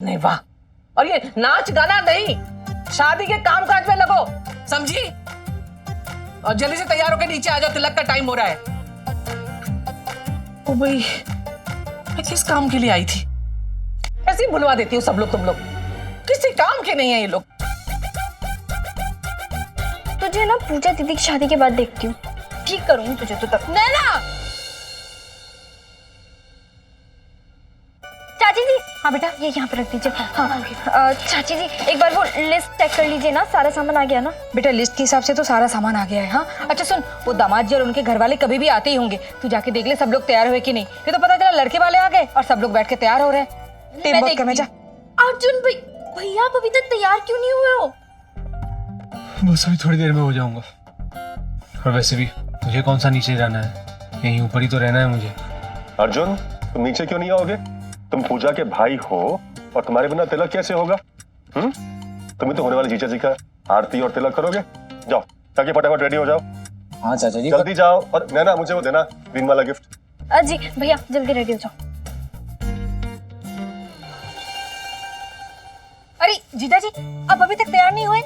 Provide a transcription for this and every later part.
नहीं वाह, और ये नाच गाना नहीं, शादी के कामकाज में लगो, समझी? और जल्दी से तैयार होकर नीचे आ जाओ, तिलक का टाइम हो रहा है। ओ भाई, मैं किस काम के लिए आई थी? ऐसे ही भुलवा देती हूँ सब लोग, तुम लोग किसी काम के नहीं है ये लोग। तुझे ना पूजा दीदी की शादी के बाद देखती हूँ, ठीक करूंगी तुझे तो तब। नैना! चाची जी, हाँ बेटा ये यहाँ पे रख दीजिए। हाँ चाची जी एक बार वो लिस्ट चेक कर लीजिए ना, सारा सामान आ गया ना? बेटा लिस्ट के हिसाब से तो सारा सामान आ गया है। हाँ अच्छा सुन, वो दामाद जी और उनके घर वाले कभी भी आते ही होंगे, तू जाके देख ले सब लोग तैयार हुए कि नहीं। ये तो पता चला लड़के वाले आ गए और सब लोग बैठ के तैयार हो रहे हैं। टीम वर्क करना। जा अर्जुन भैया आप अभी तक तैयार क्यों नहीं हुए हो? बस अभी थोड़ी देर में हो जाऊंगा। और वैसे भी मुझे कौन सा नीचे रहना है, यहीं ऊपर ही तो रहना है मुझे। अर्जुन तुम नीचे क्यों नहीं आओगे? तुम पूजा के भाई हो और तुम्हारे बिना तिलक कैसे होगा? तुम ही तो होने वाले जीजा जी का आरती और तिलक करोगे। जाओ ताकि फटाफट रेडी हो जाओ। हाँ चाचा जी जल्दी जाओ। और नैना मुझे वो देना ग्रीन वाला गिफ्ट। जी भैया जल्दी रेडी हो जाओ। अरे जीजा जी अब अभी तक तैयार नहीं हुए?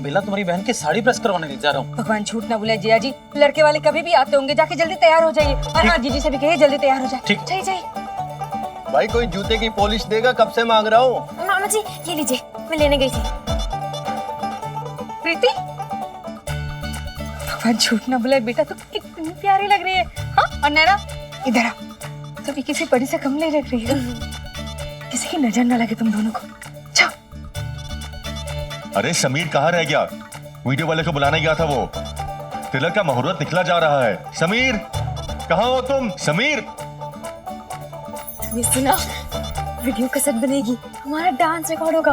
बेला तुम्हारी बहन की साड़ी प्रेस करवाने ले जा रहा हूँ। भगवान झूठ ना बोले जीजा जी, लड़के वाले कभी भी आते होंगे, जाके जल्दी तैयार हो जाइए। और हाँ जीजी से भी कहिए जल्दी तैयार हो जाए। ठीक। जाइए जाइए। भाई कोई जूते की पॉलिश देगा, कब से मांग रहा हूँ। मामा जी ये लीजिए, मैं लेने गई थी। प्रीति भगवान झूठ ना बोले बेटा, तू कितनी प्यारी लग रही है। हाँ और नैना इधर आ, तू किसी बड़ी से कम नहीं लग रही है। किसी की नजर ना लगे तुम दोनों को। जाओ। अरे समीर कहाँ रह गया? वीडियो वाले को बुलाने गया था वो। तिलक का मुहूर्त निकला जा रहा है। समीर कहाँ हो तुम? समीर ये सुना, वीडियो कैसेट बनेगी, हमारा डांस रिकॉर्ड होगा,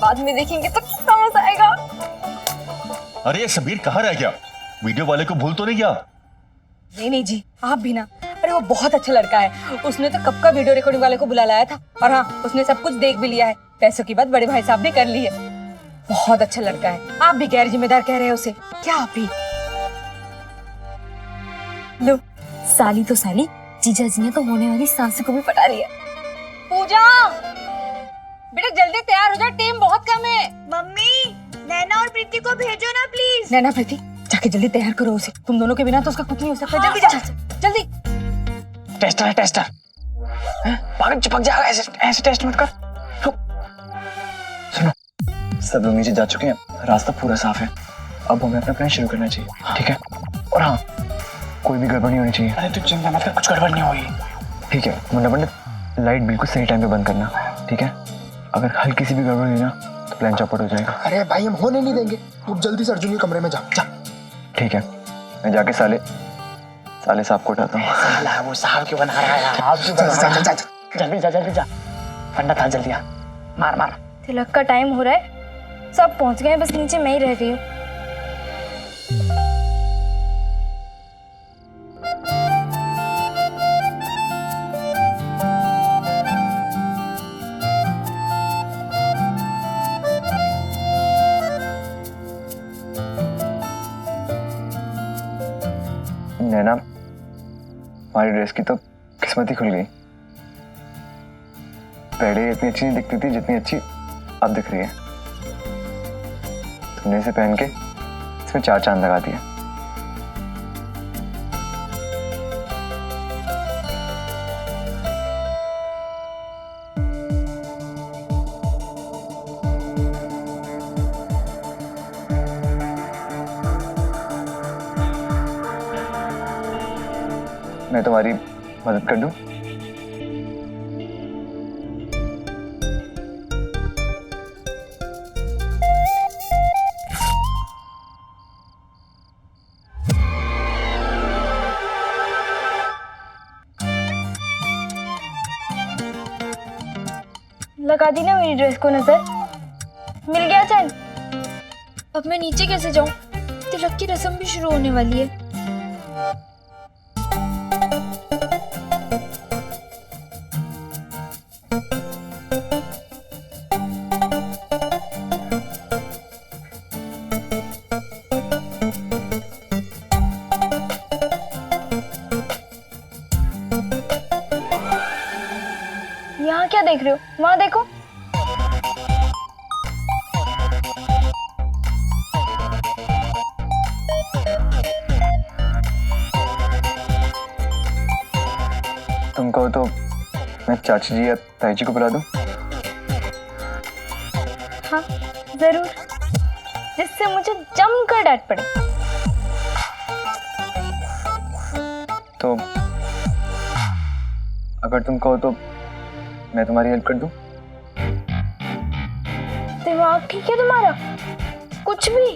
बाद में देखेंगे तो कितना मजा आएगा। अरे ये समीर कहाँ रह गया? वीडियो वाले को भूल तो नहीं गया? नहीं नहीं जी आप भी ना, अरे वो बहुत अच्छा लड़का है, उसने तो कब का वीडियो रिकॉर्डिंग वाले को बुला लाया था। और हाँ उसने सब कुछ देख भी लिया है, पैसों की बात बड़े भाई साहब ने कर ली है। बहुत अच्छा लड़का है, आप भी गैर जिम्मेदार कह रहे हो उसे क्या? आप भी लो, साली तो साली, जीजा जी ने तो होने वाली सास को भी पटा लिया। पूजा बेटा जल्दी तैयार हो जाए, टेम बहुत कम है। मम्मी नैना और प्रीति को भेजो ना प्लीज। नैना प्रीति जाके जल्दी तैयार करो उसे, तुम दोनों के बिना तो उसका कुछ नहीं हो सकता। हाँ, जल्दी जा जल्दी। टेस्टर है टेस्टर, पागल चिपक जाएगा, ऐसे टेस्ट मत कर। सुनो सब लोग नीचे जा चुके हैं, रास्ता पूरा साफ है, अब हमें अपना प्लान शुरू करना चाहिए। ठीक है? और हाँ कोई भी गड़बड़ नहीं होनी चाहिए। अरे तू चिंता मत कर, कुछ गड़बड़ नहीं होगी। ठीक है मुन्ना पंडित, लाइट बिल्कुल सही टाइम पे बंद करना। ठीक है? अगर हल्की सी भी गड़बड़ हुई ना तो प्लान चौपट हो जाएगा। अरे भाई हम होने नहीं देंगे, तुम जल्दी से अर्जुन के कमरे में जा। ठीक है मैं जाके साले साहब को उठाता हूँ। साला वो साहब क्यों बना रहा है यार? आप क्यों बना रहा है? जल्दी जा पंडित आ, जल्दी आ, मार। तिलक का टाइम हो रहा है, सब पहुंच गए, बस नीचे मैं ही रह गई हूँ। नैना हमारी ड्रेस की तो किस्मत ही खुल गई। पहले इतनी अच्छी नहीं दिखती थी जितनी अच्छी अब दिख रही है। तुमने इसे पहन के इसमें 4 चांद लगा दिया। मैं तुम्हारी मदद कर दूं? लगा दी ना मेरी ड्रेस को नजर? मिल गया चैन? अब मैं नीचे कैसे जाऊं? तिलक की रस्म भी शुरू होने वाली है। यहाँ क्या देख रहे हो? वहाँ देखो। चाची जी या ताई जी को बुला दूं? हाँ जरूर, जिससे मुझे जमकर डांट पड़े। तो अगर तुम कहो तो मैं तुम्हारी हेल्प कर दूं? दिमाग ठीक है तुम्हारा? कुछ भी।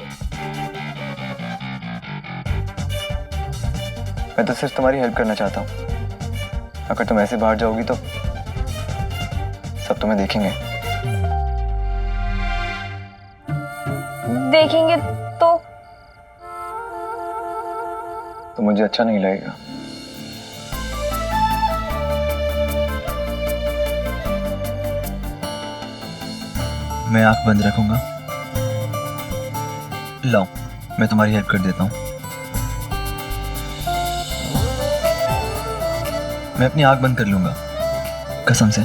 मैं तो सिर्फ तुम्हारी हेल्प करना चाहता हूँ। अगर तुम ऐसे बाहर जाओगी तो सब तुम्हें देखेंगे। देखेंगे तो मुझे अच्छा नहीं लगेगा। मैं आंख बंद रखूंगा। लाओ, मैं तुम्हारी हेल्प कर देता हूँ। मैं अपनी आंख बंद कर लूंगा, कसम से।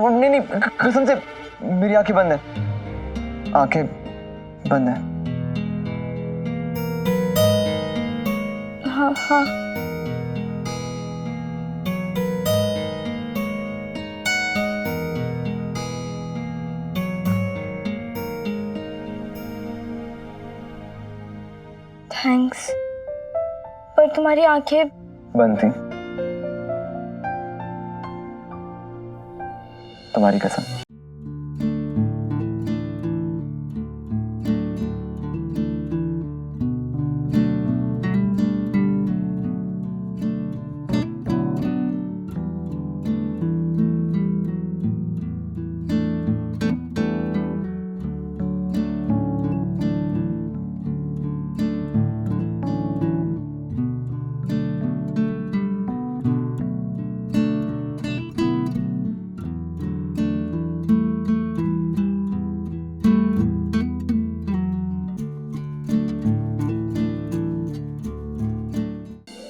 नहीं नहीं, कसम से मेरी आंखें बंद है। आंखें बंद है। हाँ हाँ। थैंक्स, पर तुम्हारी आंखें बंद थी, तुम्हारी कसम।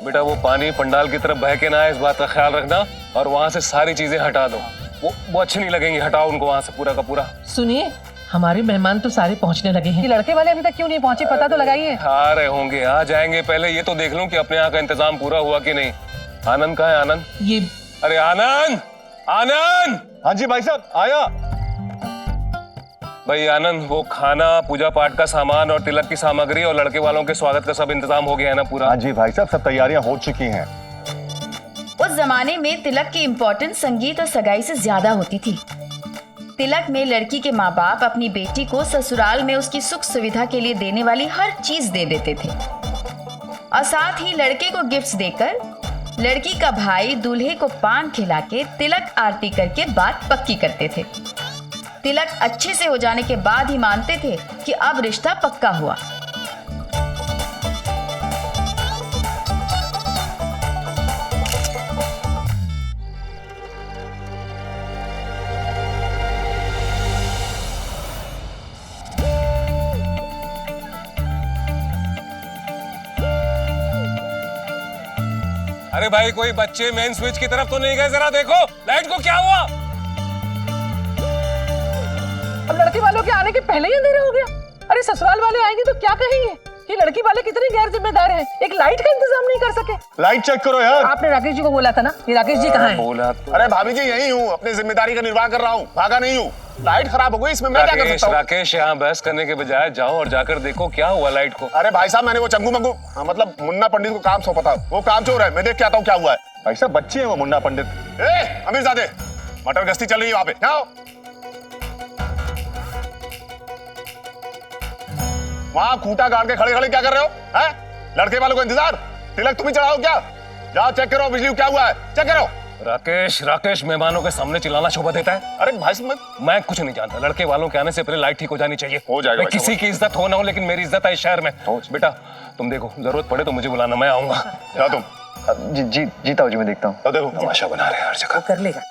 बेटा वो पानी पंडाल की तरफ बह के ना आए, इस बात का ख्याल रखना। और वहां से सारी चीजें हटा दो, वो अच्छी नहीं लगेंगी। हटाओ उनको वहां से पूरा का पूरा। सुनिए, हमारे मेहमान तो सारे पहुंचने लगे हैं। ये लड़के वाले अभी तक क्यों नहीं पहुंचे, पता तो लगाइए। आ रहे होंगे, आ जाएंगे। पहले ये तो देख लूं कि अपने यहाँ का इंतजाम पूरा हुआ कि नहीं। आनंद कहाँ है? आनंद, ये अरे आनंद, आनंद। हाँ जी भाई साहब, आया। भाई आनंद, वो खाना, पूजा पाठ का सामान और तिलक की सामग्री और लड़के वालों के स्वागत का सब इंतजाम हो गया है ना पूरा? हाँ जी भाई साहब, सब तैयारियां हो चुकी हैं। उस जमाने में तिलक की इम्पोर्टेंस संगीत और सगाई से ज्यादा होती थी। तिलक में लड़की के माँ बाप अपनी बेटी को ससुराल में उसकी सुख सुविधा के लिए देने वाली हर चीज दे देते थे, और साथ ही लड़के को गिफ्ट्स देकर लड़की का भाई दूल्हे को पान खिला के तिलक आरती करके बात पक्की करते थे। तिलक अच्छे से हो जाने के बाद ही मानते थे कि अब रिश्ता पक्का हुआ। अरे भाई कोई बच्चे मेन स्विच की तरफ तो नहीं गए? जरा देखो लाइट को क्या हुआ? अब लड़की वालों के आने के पहले ही अंधेरा हो गया। अरे ससुराल वाले आएंगे तो क्या कहेंगे कि लड़की वाले कितने गैर जिम्मेदार हैं, एक लाइट का इंतजाम नहीं कर सके। लाइट चेक करो यार। आपने राकेश जी को बोला था ना, ये राकेश जी कहाँ हैं? बोला तो। अरे भाभी जी यही हूँ, अपनी जिम्मेदारी का निर्वाह कर रहा हूँ, भागा नहीं हूँ। लाइट खराब हो गई, इसमें मैं क्या कर सकता हूँ? राकेश यहाँ बहस करने के बजाय जाओ और जाकर देखो क्या हुआ लाइट को। अरे भाई साहब मैंने वो चंगू मंगू मतलब मुन्ना पंडित को काम सौंपा था, वो काम चोर है, मैं देख के आता हूँ क्या हुआ है। भाई साहब बच्चे हैं वो मुन्ना पंडित। अमीरजादे मटर गश्ती चल रही है वहां पे, जाओ। वहां खूंटा गाड़ के खड़े खड़े क्या कर रहे हो? हैं? लड़के वालों को इंतजार, तिलक तुम ही चढ़ाओ क्या? जाओ चेक करो बिजली क्या हुआ है, चेक करो। राकेश मेहमानों के सामने चिल्लाना शोभा देता है? अरे भाई साहब मैं कुछ नहीं जानता, लड़के वालों के आने से पहले लाइट ठीक हो जानी चाहिए। हो जाएगा भाई किसी की इज्जत हो ना हो, लेकिन मेरी इज्जत है इस शहर में। बेटा तुम देखो, जरूरत पड़े तो मुझे बुलाना, मैं आऊंगा। जाओ तुम। जी ताऊ जी मैं देखता हूँ। तो देखो तमाशा बना रहे हैं हर जगह। कर लेगा।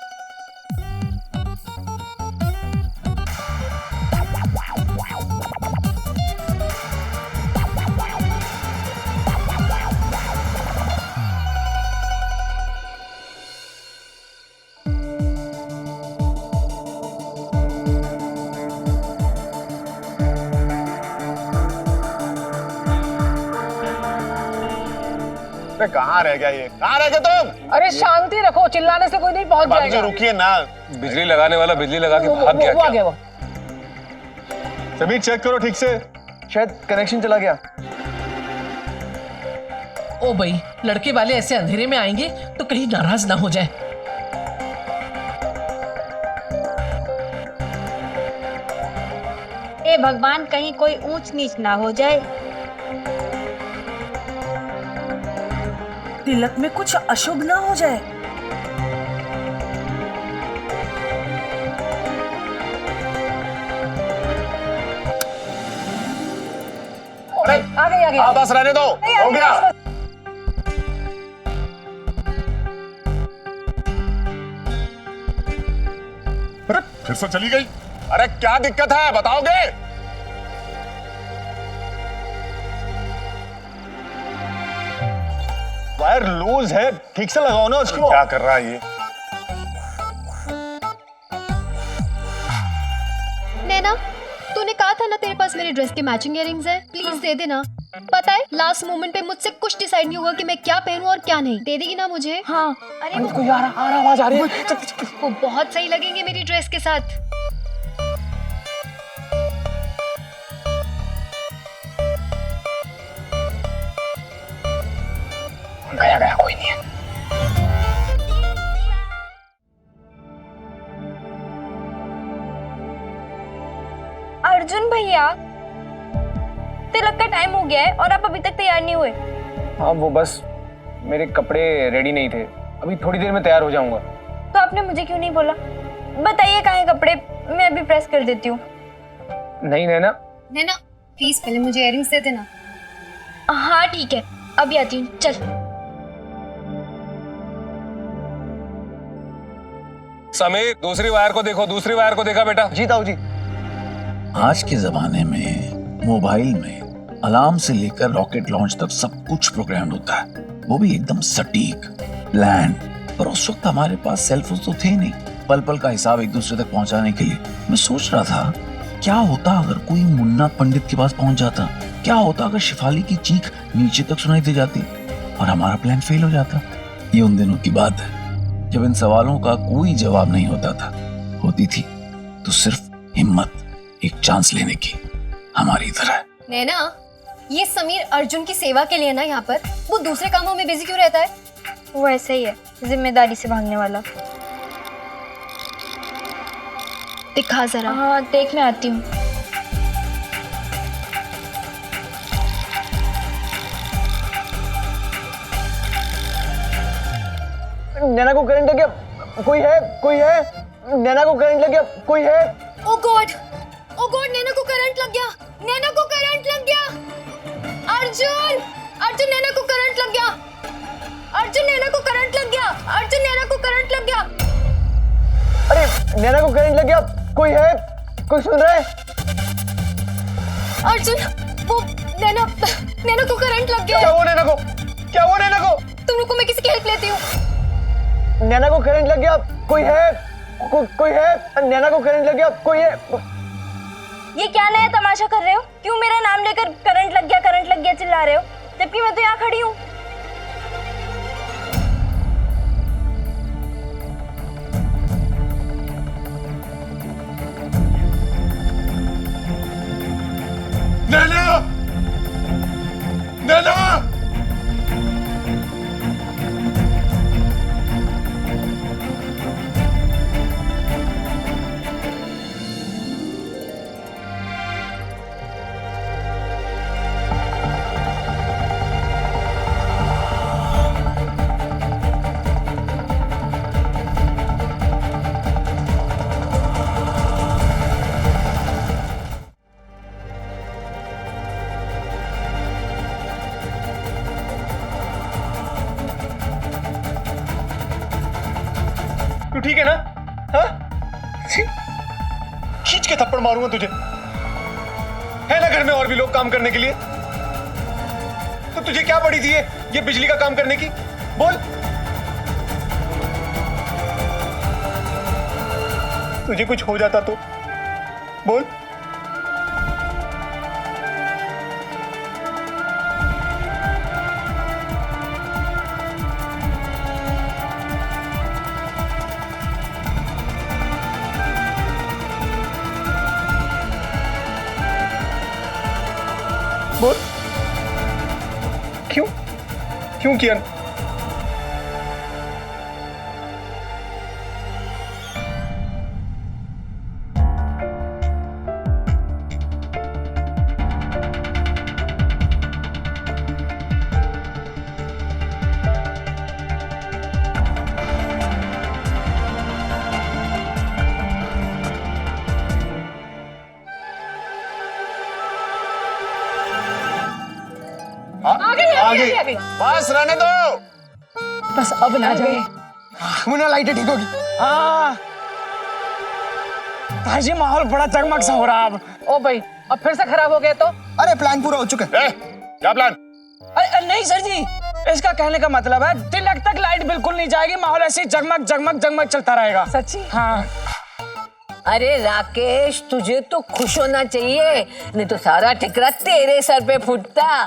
कहाँ रह गया ये, कहाँ रह गए तुम? अरे शांति रखो, चिल्लाने से कोई नहीं पहुंच भाभी जी जाएगा। रुकिए ना। बिजली लगाने वाला बिजली लगा के भाग वो गया आ गया क्या? वो। सभी चेक करो ठीक से। शायद कनेक्शन चला गया। ओ भाई, लड़के वाले ऐसे अंधेरे में आएंगे तो कहीं नाराज ना हो जाए। ए भगवान, कहीं कोई ऊंच नीच ना हो जाए। तिलक में कुछ अशुभ ना हो जाए। अरे आ गई हाँ बस रहने दो, हो गया। अरे फिर से चली गई। अरे क्या दिक्कत है बताओगे? वायर लूज है, ठीक से लगाओ ना उसको। क्या कर रहा है ये? नैना, तूने कहा था ना तेरे पास मेरे ड्रेस के मैचिंग इयररिंग्स हैं, प्लीज दे देना। पता है लास्ट मोमेंट पे मुझसे कुछ डिसाइड नहीं हुआ कि मैं क्या पहनूं और क्या नहीं। दे देगी ना मुझे? हाँ, अरे वो आवाज आ रही है। वो बहुत सही लगेंगे मेरी ड्रेस के साथ। गया कोई नहीं है। अर्जुन भैया, तिलक का टाइम हो गया है और आप अभी तक तैयार नहीं हुए। हाँ वो बस मेरे कपड़े रेडी नहीं थे, अभी थोड़ी देर में तैयार हो जाऊंगा। तो आपने मुझे क्यों नहीं बोला? बताइए कहाँ हैं कपड़े, मैं अभी प्रेस कर देती हूँ। नहीं नैना। नैना प्लीज पहले मुझे इयररिंग्स दे देना। हाँ ठीक है, अभी आती हूँ, चल। समीर दूसरी वायर को देखो, दूसरी वायर को देखा बेटा? जी ताऊ जी। आज के जमाने में मोबाइल में अलार्म से लेकर रॉकेट लॉन्च तक सब कुछ प्रोग्राम होता है, वो भी एकदम सटीक प्लान। पर उस वक्त हमारे पास सेल फोन तो थे नहीं, पल पल का हिसाब एक दूसरे तक पहुंचाने के लिए। मैं सोच रहा था क्या होता अगर कोई मुन्ना पंडित के पास पहुंच जाता, क्या होता अगर शिफाली की चीख नीचे तक सुनाई दे जाती और हमारा प्लान फेल हो जाता। ये उन दिनों की बात है जब इन सवालों का कोई जवाब नहीं होता था, होती थी तो सिर्फ हिम्मत, एक चांस लेने की। हमारी तरह। नैना, ये समीर अर्जुन की सेवा के लिए ना यहाँ पर, वो दूसरे कामों में बिजी क्यों रहता है? वो ऐसे ही है, जिम्मेदारी से भागने वाला। दिखा जरा। हाँ देख, मैं आती हूँ। नैना को करंट लग गया, कोई है? कोई है? नैना को करंट लग गया, कोई है? ओ गॉड, ओ गॉड, नैना को करंट लग गया, नैना को करंट लग गया। अर्जुन, अर्जुन नैना को करंट लग गया, अर्जुन नैना को करंट लग गया, अर्जुन नैना को करंट लग गया। अरे नैना को करंट लग गया, कोई है? कोई सुन रहा है? अर्जुन, वो नैना, नैना को करंट लग गया। क्या हुआ नैना को? क्या हुआ नैना को? तुम रुको, मैं किसी की हेल्प लेती हूँ। नैना को करंट लग गया, कोई है? कोई है? नैना को करंट लग गया, कोई है? ये क्या नया तमाशा कर रहे हो? क्यों मेरा नाम लेकर करंट लग गया चिल्ला रहे हो, जबकि मैं तो यहाँ खड़ी हूँ। नैना! नैना! तू ठीक है ना? हाँ? खींच के थप्पड़ मारूंगा तुझे। है ना घर में और भी लोग काम करने के लिए? तो तुझे क्या पड़ी थी ये बिजली का काम करने की? बोल। तुझे कुछ हो जाता तो बोल। बोल। क्यों किया? आ गई। बस रहने दो। बस अब ना जाए। मुन्ना लाइटें ठीक होगी। हाँ भाई, माहौल बड़ा जगमग सा हो रहा अब। ओ भाई, अब फिर से खराब हो गया तो? अरे प्लान पूरा हो चुका है। क्या प्लान? अरे नहीं सर जी, इसका कहने का मतलब है तिलक तक लाइट बिल्कुल नहीं जाएगी, माहौल ऐसे जगमग जगमग जगमग चलता रहेगा। सच्ची? हाँ। अरे राकेश, तुझे तो खुश होना चाहिए, नहीं तो सारा ठिकरा तेरे सर पे फूटता।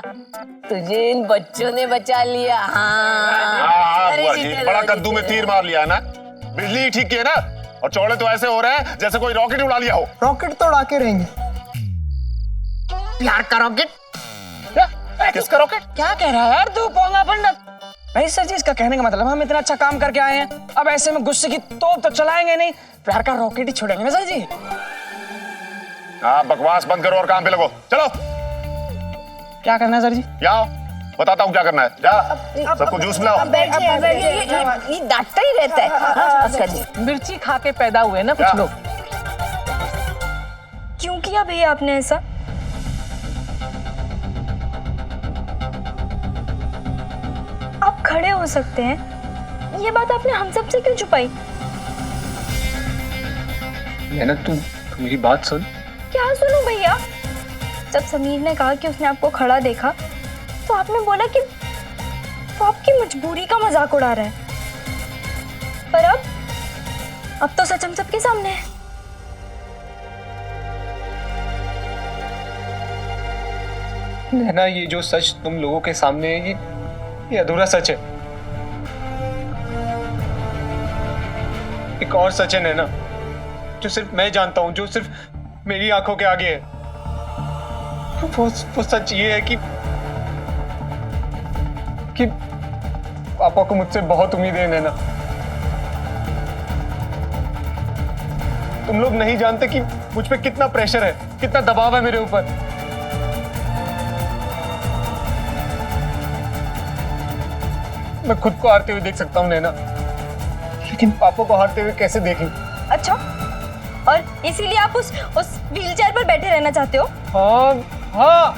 तुझे इन बच्चों ने बचा लिया। हाँ। अरे बुआ जी, जी, चलो, बड़ा जी, कद्दू में तीर मार लिया है ना। बिजली ठीक की है ना, और चौड़े तो ऐसे हो रहे हैं जैसे कोई रॉकेट उड़ा लिया हो। रॉकेट तो उड़ा के रहेंगे। प्यार का रॉकेट? किसका रॉकेट? क्या कह रहा है यार तू पोंगा पंडित? नहीं सर जी, इसका कहने का मतलब हम इतना अच्छा काम करके आए हैं, अब ऐसे में गुस्से की तोप तो चलाएंगे नहीं, प्यार का रॉकेट ही छोड़ेंगे ना सर जी। हाँ, बकवास बंद करो और काम पे लगो। चलो। क्या करना है सर जी? आओ, बताता हूँ क्या करना है। जा, सबको जूस पिलाओ। ये डांटता ही रहता है। हाँ, बस कर। मिर्ची खा के पैदा हुए ना कुछ लोग। क्यों किया भैया आपने ऐसा? आप खड़े हो सकते हैं, ये बात आपने हम सब से क्यों छुपाई? नैना, तू मेरी बात सुन। क्या सुनूं भैया? जब समीर ने कहा कि उसने आपको खड़ा देखा, तो आपने बोला कि वो आपकी मजबूरी का मजाक उड़ा रहा है। पर अब तो सच हम सबके सामने है। नैना, ये जो सच तुम लोगों के सामने है, ये अधूरा सच है। एक और सच है नैना, जो सिर्फ मैं जानता हूं, जो सिर्फ मेरी आंखों के आगे है। वो सच ये है कि पापा को मुझसे बहुत उम्मीद है नैना। तुम लोग नहीं जानते कि मुझ पे कितना प्रेशर है, कितना दबाव है मेरे ऊपर। मैं खुद को हारते हुए देख सकता हूँ नैना, लेकिन पापा को हारते हुए कैसे देखूं? अच्छा, और इसीलिए आप उस व्हीलचेयर पर बैठे रहना चाहते हो? हाँ,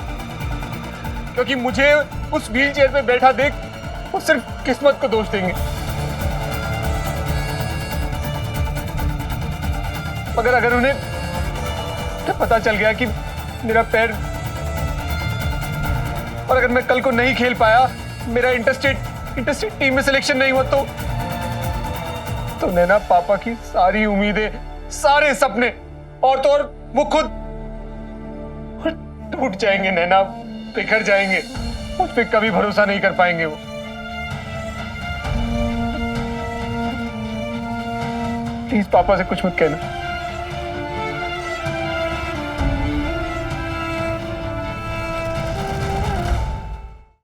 क्योंकि मुझे उस व्हीलचेयर पे बैठा देख वो सिर्फ किस्मत को दोष देंगे। मगर अगर उन्हें पता चल गया कि मेरा पैर, और अगर मैं कल को नहीं खेल पाया, मेरा इंटरस्टेट इंडस्ट्री टीम में सिलेक्शन नहीं हुआ तो नैना पापा की सारी उम्मीदें, सारे सपने और तो और वो खुद टूट जाएंगे नैना, बिखर जाएंगे। मुझ पे कभी भरोसा नहीं कर पाएंगे वो। प्लीज पापा से कुछ मत कहना।